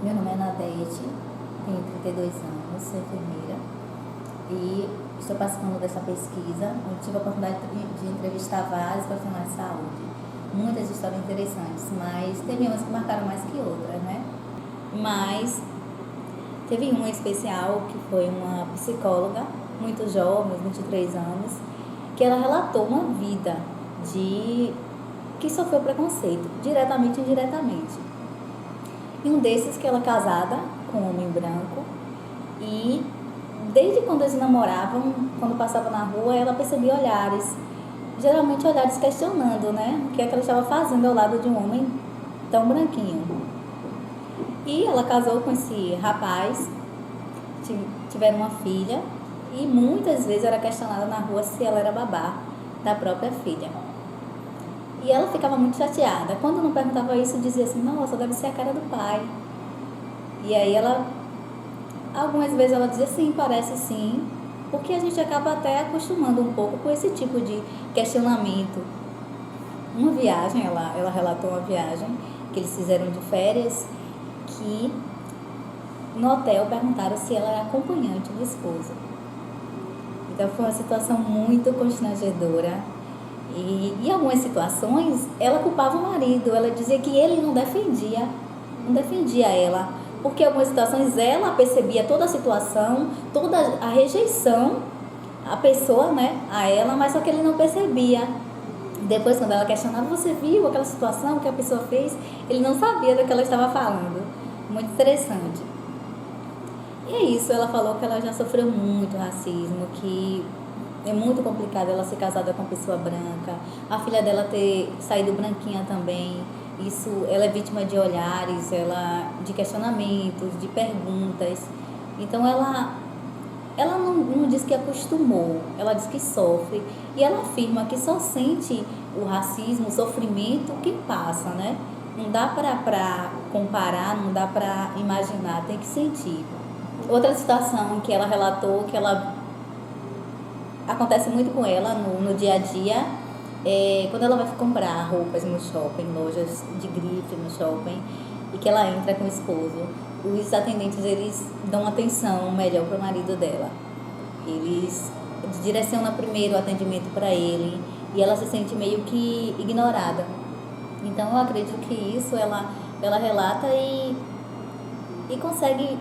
Meu nome é Nadete, tenho 32 anos, sou enfermeira e estou participando dessa pesquisa. Eu tive a oportunidade de entrevistar vários profissionais de saúde. Muitas histórias interessantes, mas teve umas que marcaram mais que outras, né? Mas teve uma especial que foi uma psicóloga, muito jovem, 23 anos, que ela relatou uma vida que sofreu preconceito, diretamente e indiretamente. E um desses que ela é casada com um homem branco e desde quando eles namoravam, quando passava na rua, ela percebia olhares, geralmente olhares questionando, né? O que é que ela estava fazendo ao lado de um homem tão branquinho. E ela casou com esse rapaz, tiveram uma filha e muitas vezes era questionada na rua se ela era babá da própria filha. E ela ficava muito chateada. Quando não perguntava isso, dizia assim, nossa, deve ser a cara do pai. E aí algumas vezes ela dizia, sim, parece sim, porque a gente acaba até acostumando um pouco com esse tipo de questionamento. Uma viagem, ela relatou uma viagem que eles fizeram de férias, que no hotel perguntaram se ela era acompanhante do esposo. Então foi uma situação muito constrangedora. E em algumas situações, ela culpava o marido, ela dizia que ele não defendia ela, porque em algumas situações ela percebia toda a situação, toda a rejeição, a pessoa, né, a ela, mas só que ele não percebia. Depois, quando ela questionava, você viu aquela situação que a pessoa fez? Ele não sabia do que ela estava falando. Muito interessante. E é isso, ela falou que ela já sofreu muito racismo, que é muito complicado ela ser casada com uma pessoa branca, a filha dela ter saído branquinha também. Isso, ela é vítima de olhares, de questionamentos, de perguntas. Então ela não diz que acostumou, ela diz que sofre. E ela afirma que só sente o racismo, o sofrimento que passa, né? Não dá para comparar, não dá para imaginar, tem que sentir. Outra situação que ela relatou, que acontece muito com ela no dia a dia, quando ela vai comprar roupas no shopping, lojas de grife no shopping, e que ela entra com o esposo, os atendentes, eles dão atenção melhor para o marido dela. Eles direcionam primeiro o atendimento para ele e ela se sente meio que ignorada. Então eu acredito que isso ela relata e consegue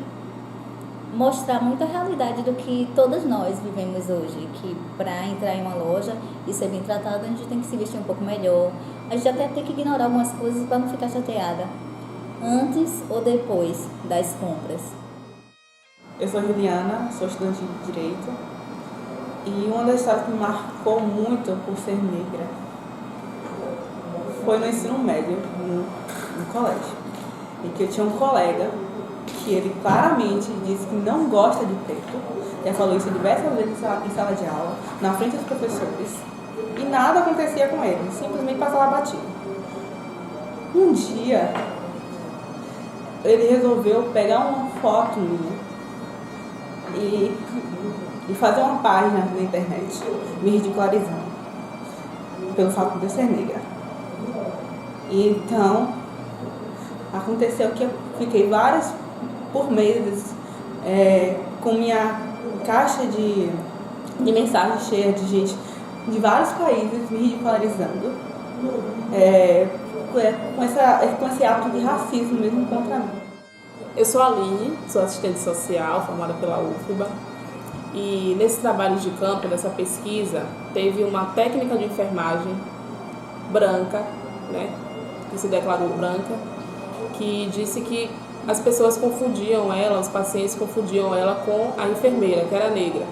mostrar muita realidade do que todas nós vivemos hoje, que para entrar em uma loja e ser bem tratado, a gente tem que se vestir um pouco melhor, a gente até tem que ignorar algumas coisas para não ficar chateada, antes ou depois das compras. Eu sou Juliana, sou estudante de Direito, e uma das histórias que me marcou muito por ser negra foi no ensino médio, no colégio, em que eu tinha um colega que ele claramente disse que não gosta de preto, já falou isso diversas vezes em sala de aula, na frente dos professores, e nada acontecia com ele, simplesmente passava batido. Um dia, ele resolveu pegar uma foto minha e fazer uma página na internet, me ridicularizando, pelo fato de eu ser negra. E então, aconteceu que eu fiquei por meses, com minha caixa de mensagens cheia de gente de vários países me ridicularizando, com esse ato de racismo mesmo contra mim. Eu sou a Aline, sou assistente social, formada pela UFBA, e nesse trabalho de campo, nessa pesquisa, teve uma técnica de enfermagem branca, né, que se declarou branca, que disse que as pessoas confundiam ela, os pacientes confundiam ela com a enfermeira, que era negra.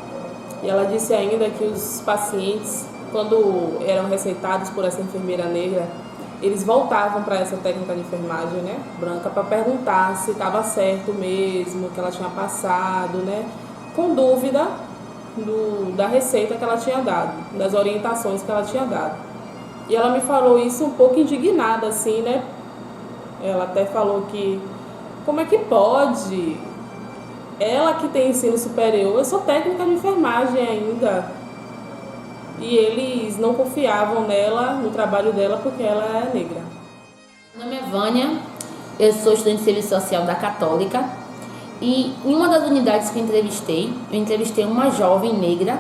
E ela disse ainda que os pacientes, quando eram receitados por essa enfermeira negra, eles voltavam para essa técnica de enfermagem, né, branca, para perguntar se estava certo mesmo, que ela tinha passado, né, com dúvida da receita que ela tinha dado, das orientações que ela tinha dado. E ela me falou isso um pouco indignada, assim, né? Ela até falou que como é que pode? Ela que tem ensino superior, eu sou técnica de enfermagem ainda. E eles não confiavam nela, no trabalho dela, porque ela é negra. Meu nome é Vânia, Eu sou estudante de serviço social da Católica e em uma das unidades que eu entrevistei uma jovem negra,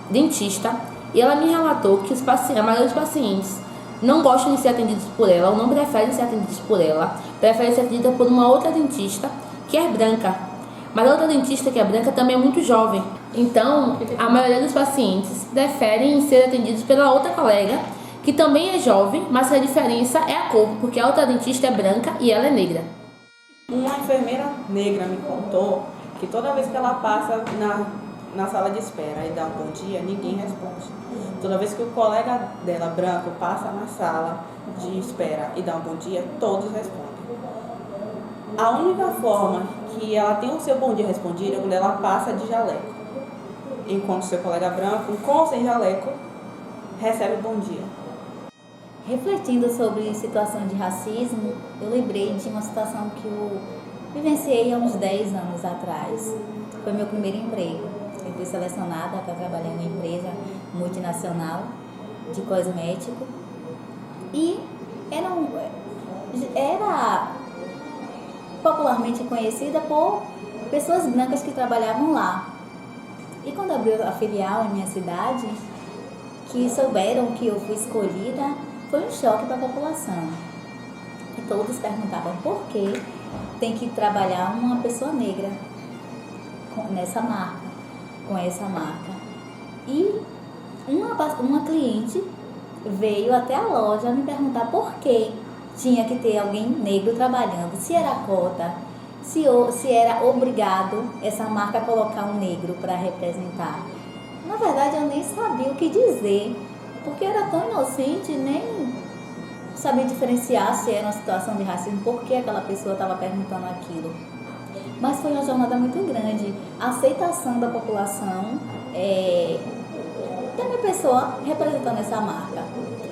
dentista, e ela me relatou que a maioria dos pacientes não gostam de ser atendidos por ela ou não preferem ser atendidos por ela, preferem ser atendida por uma outra dentista que é branca. Mas a outra dentista que é branca também é muito jovem. Então, a maioria dos pacientes preferem ser atendidos pela outra colega, que também é jovem, mas a diferença é a cor, porque a outra dentista é branca e ela é negra. Uma enfermeira negra me contou que toda vez que ela passa na sala de espera e dá um bom dia, ninguém responde. Toda vez que o colega dela, branco, passa na sala de espera e dá um bom dia, todos respondem. A única forma que ela tem o seu bom dia respondido é quando ela passa de jaleco. Enquanto seu colega branco, com ou sem jaleco, recebe o bom dia. Refletindo sobre situação de racismo, eu lembrei de uma situação que eu vivenciei há uns 10 anos atrás. Foi meu primeiro emprego. Eu fui selecionada para trabalhar em uma empresa multinacional de cosmético e era popularmente conhecida por pessoas brancas que trabalhavam lá. E quando abriu a filial em minha cidade, que souberam que eu fui escolhida, foi um choque para a população. E todos perguntavam por que tem que trabalhar uma pessoa negra nessa marca, com essa marca. E uma cliente veio até a loja me perguntar por que tinha que ter alguém negro trabalhando, se era cota, se era obrigado essa marca a colocar um negro para representar. Na verdade, eu nem sabia o que dizer, porque era tão inocente, nem sabia diferenciar se era uma situação de racismo, por que aquela pessoa estava perguntando aquilo. Mas foi uma jornada muito grande, a aceitação da população, tem uma pessoa representando essa marca.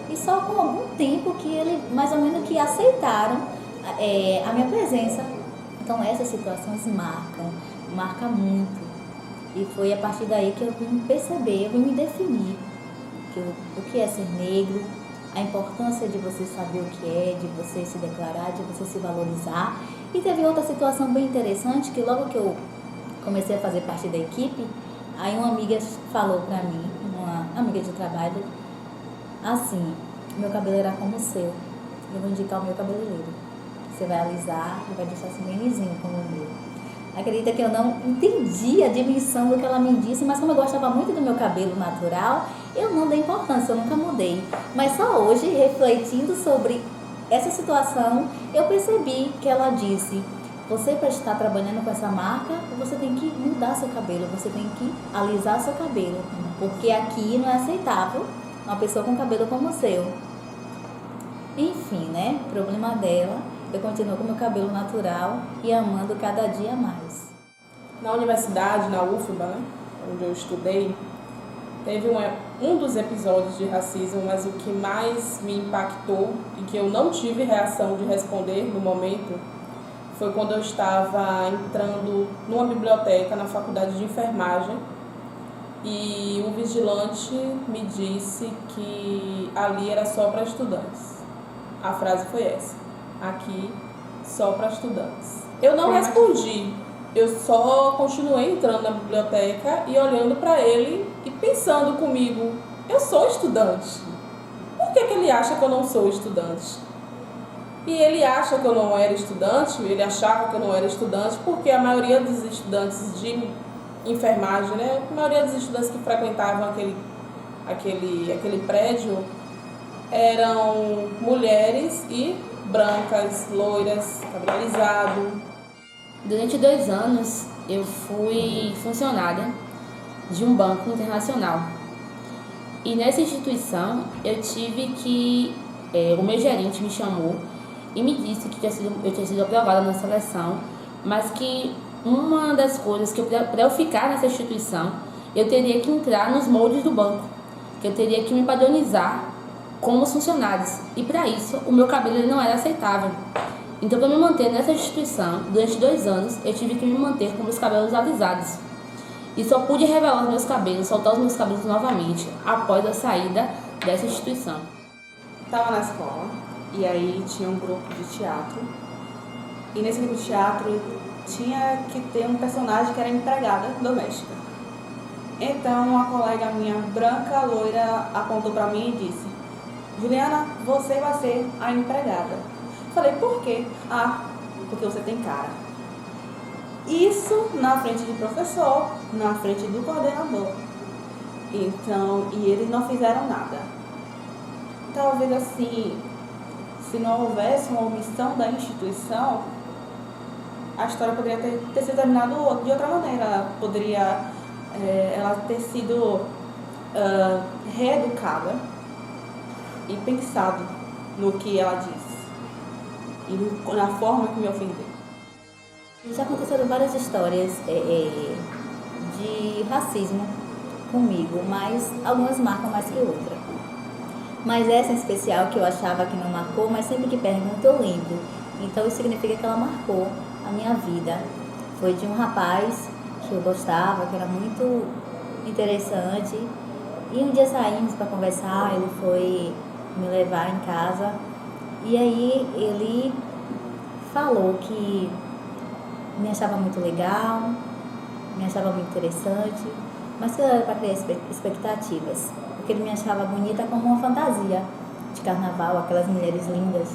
E só com algum tempo que ele, mais ou menos, que aceitaram a minha presença. Então essas situações marcam muito. E foi a partir daí que eu vim perceber, eu vim me definir o que é ser negro, a importância de você saber o que é, de você se declarar, de você se valorizar. E teve outra situação bem interessante, que logo que eu comecei a fazer parte da equipe, aí uma amiga falou pra mim, uma amiga de trabalho, assim, meu cabelo era como o seu, eu vou indicar o meu cabeleireiro. Você vai alisar e vai deixar assim bem lisinho como o meu. Acredita que eu não entendi a dimensão do que ela me disse, mas como eu gostava muito do meu cabelo natural, eu não dei importância, eu nunca mudei. Mas só hoje, refletindo sobre essa situação, eu percebi que ela disse: você, para estar trabalhando com essa marca, você tem que mudar seu cabelo, você tem que alisar seu cabelo, porque aqui não é aceitável uma pessoa com cabelo como o seu. Enfim, né? Problema dela. Eu continuo com meu cabelo natural e amando cada dia mais. Na universidade, na UFBA, né, onde eu estudei, teve um dos episódios de racismo, mas o que mais me impactou e que eu não tive reação de responder no momento foi quando eu estava entrando numa biblioteca na faculdade de enfermagem e um vigilante me disse que ali era só para estudantes. A frase foi essa: aqui só para estudantes. Eu não respondi, eu só continuei entrando na biblioteca e olhando para ele e pensando comigo: eu sou estudante. Por que ele acha que eu não sou estudante? E ele acha que eu não era estudante, ele achava que eu não era estudante, porque a maioria dos estudantes de enfermagem, né, a maioria dos estudantes que frequentavam aquele prédio eram mulheres e brancas, loiras, cabelo alisado. Durante 2 anos, eu fui funcionária de um banco internacional. E nessa instituição, eu tive que... o meu gerente me chamou e me disse que eu tinha sido aprovada na seleção, mas que uma das coisas que para eu ficar nessa instituição, eu teria que entrar nos moldes do banco, que eu teria que me padronizar como os funcionários. E para isso, o meu cabelo ele não era aceitável. Então, para me manter nessa instituição, durante 2 anos, eu tive que me manter com meus cabelos alisados. E só pude revelar os meus cabelos, soltar os meus cabelos novamente, após a saída dessa instituição. Estava na escola, e aí tinha um grupo de teatro, E nesse grupo de teatro tinha que ter um personagem que era empregada doméstica. Então uma colega minha, branca, loira, apontou para mim e disse: Juliana, você vai ser a empregada. Falei, por quê? Ah, porque você tem cara. Isso na frente do professor, na frente do coordenador. Então, e eles não fizeram nada. Talvez assim, se não houvesse uma omissão da instituição, a história poderia ter sido terminada de outra maneira. Poderia ela ter sido reeducada e pensado no que ela disse e na forma que me ofendeu. Já aconteceram várias histórias de racismo comigo, mas algumas marcam mais que outras. Mas essa em especial, que eu achava que não marcou, mas sempre que pergunto eu lembro. Então isso significa que ela marcou a minha vida. Foi de um rapaz que eu gostava, que era muito interessante. E um dia saímos para conversar, ele foi me levar em casa. E aí ele falou que me achava muito legal, me achava muito interessante, mas que era para criar expectativas, porque ele me achava bonita como uma fantasia de carnaval, aquelas mulheres lindas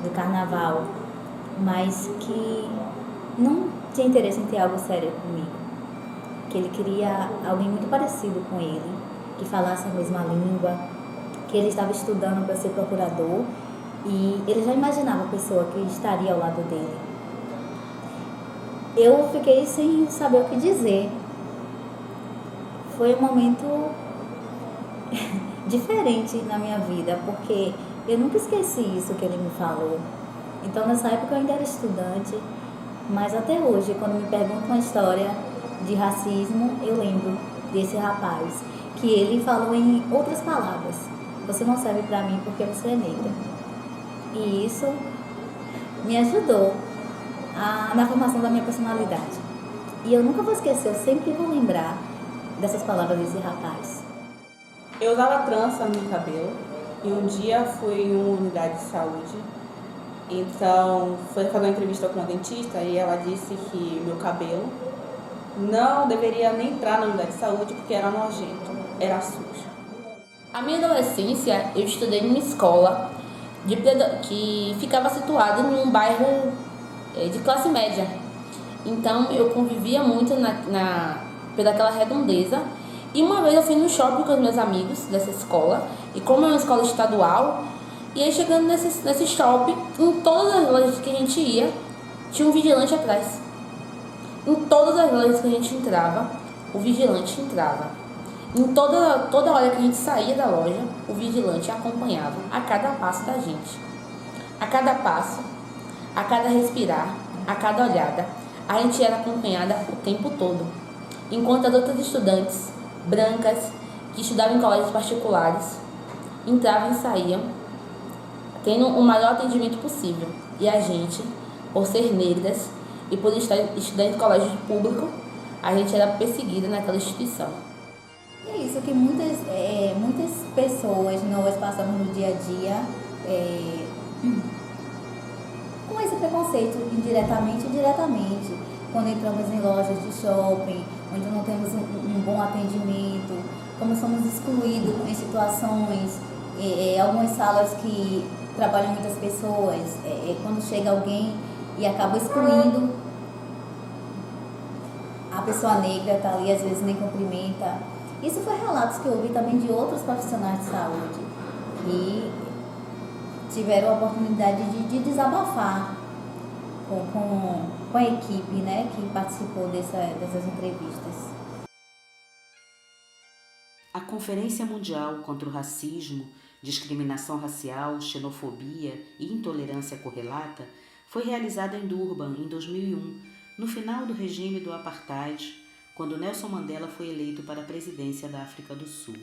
do carnaval, mas que não tinha interesse em ter algo sério comigo, que ele queria alguém muito parecido com ele, que falasse a mesma língua, que ele estava estudando para ser procurador e ele já imaginava a pessoa que estaria ao lado dele. Eu fiquei sem saber o que dizer. Foi um momento diferente na minha vida, porque eu nunca esqueci isso que ele me falou. Então, nessa época eu ainda era estudante, mas até hoje, quando me perguntam uma história de racismo, eu lembro desse rapaz, que ele falou em outras palavras: você não serve pra mim porque você é negra. E isso me ajudou na formação da minha personalidade. E eu nunca vou esquecer, eu sempre vou lembrar dessas palavras desse rapaz. Eu usava trança no cabelo e um dia fui em uma unidade de saúde. Então, fui fazer uma entrevista com uma dentista e ela disse que meu cabelo não deveria nem entrar na unidade de saúde porque era nojento, era sujo. A minha adolescência, eu estudei numa escola que ficava situada em um bairro de classe média. Então, eu convivia muito pelaquela redondeza. E uma vez eu fui no shopping com os meus amigos dessa escola, e como é uma escola estadual, e aí chegando nesse shopping, em todas as lojas que a gente ia, tinha um vigilante atrás. Em todas as lojas que a gente entrava, o vigilante entrava. Em toda hora que a gente saía da loja, o vigilante acompanhava a cada passo da gente. A cada passo, a cada respirar, a cada olhada, a gente era acompanhada o tempo todo. Enquanto as outras estudantes brancas que estudavam em colégios particulares entravam e saíam, tendo o maior atendimento possível. E a gente, por ser negras e por estudar em colégio público, a gente era perseguida naquela instituição. E é isso que muitas pessoas nós passamos no dia a dia com esse preconceito, indiretamente e diretamente, quando entramos em lojas de shopping, onde não temos um bom atendimento, como somos excluídos em situações, algumas salas que trabalham muitas pessoas, quando chega alguém e acaba excluindo, a pessoa negra está ali, às vezes nem cumprimenta. Isso foi relatos que eu ouvi também de outros profissionais de saúde que tiveram a oportunidade de desabafar com a equipe, né, que participou dessas entrevistas. A Conferência Mundial contra o Racismo, Discriminação Racial, Xenofobia e Intolerância Correlata foi realizada em Durban em 2001, no final do regime do Apartheid, quando Nelson Mandela foi eleito para a presidência da África do Sul.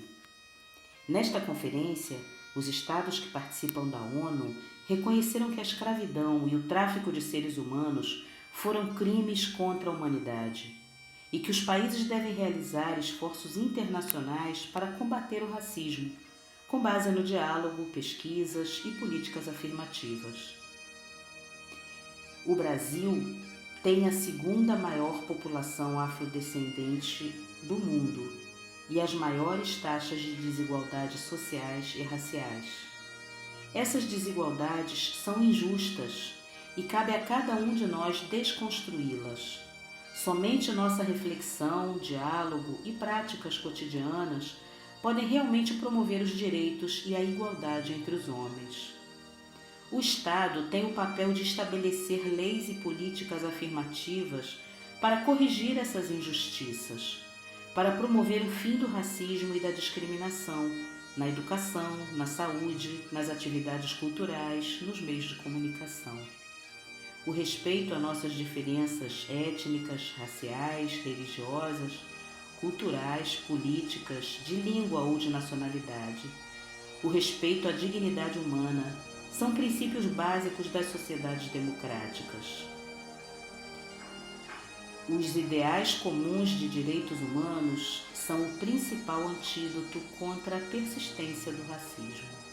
Nesta conferência, os estados que participam da ONU reconheceram que a escravidão e o tráfico de seres humanos foram crimes contra a humanidade e que os países devem realizar esforços internacionais para combater o racismo, com base no diálogo, pesquisas e políticas afirmativas. O Brasil tem a segunda maior população afrodescendente do mundo e as maiores taxas de desigualdades sociais e raciais. Essas desigualdades são injustas e cabe a cada um de nós desconstruí-las. Somente nossa reflexão, diálogo e práticas cotidianas podem realmente promover os direitos e a igualdade entre os homens. O Estado tem o papel de estabelecer leis e políticas afirmativas para corrigir essas injustiças, para promover o fim do racismo e da discriminação na educação, na saúde, nas atividades culturais, nos meios de comunicação. O respeito a nossas diferenças étnicas, raciais, religiosas, culturais, políticas, de língua ou de nacionalidade. O respeito à dignidade humana são princípios básicos das sociedades democráticas. Os ideais comuns de direitos humanos são o principal antídoto contra a persistência do racismo.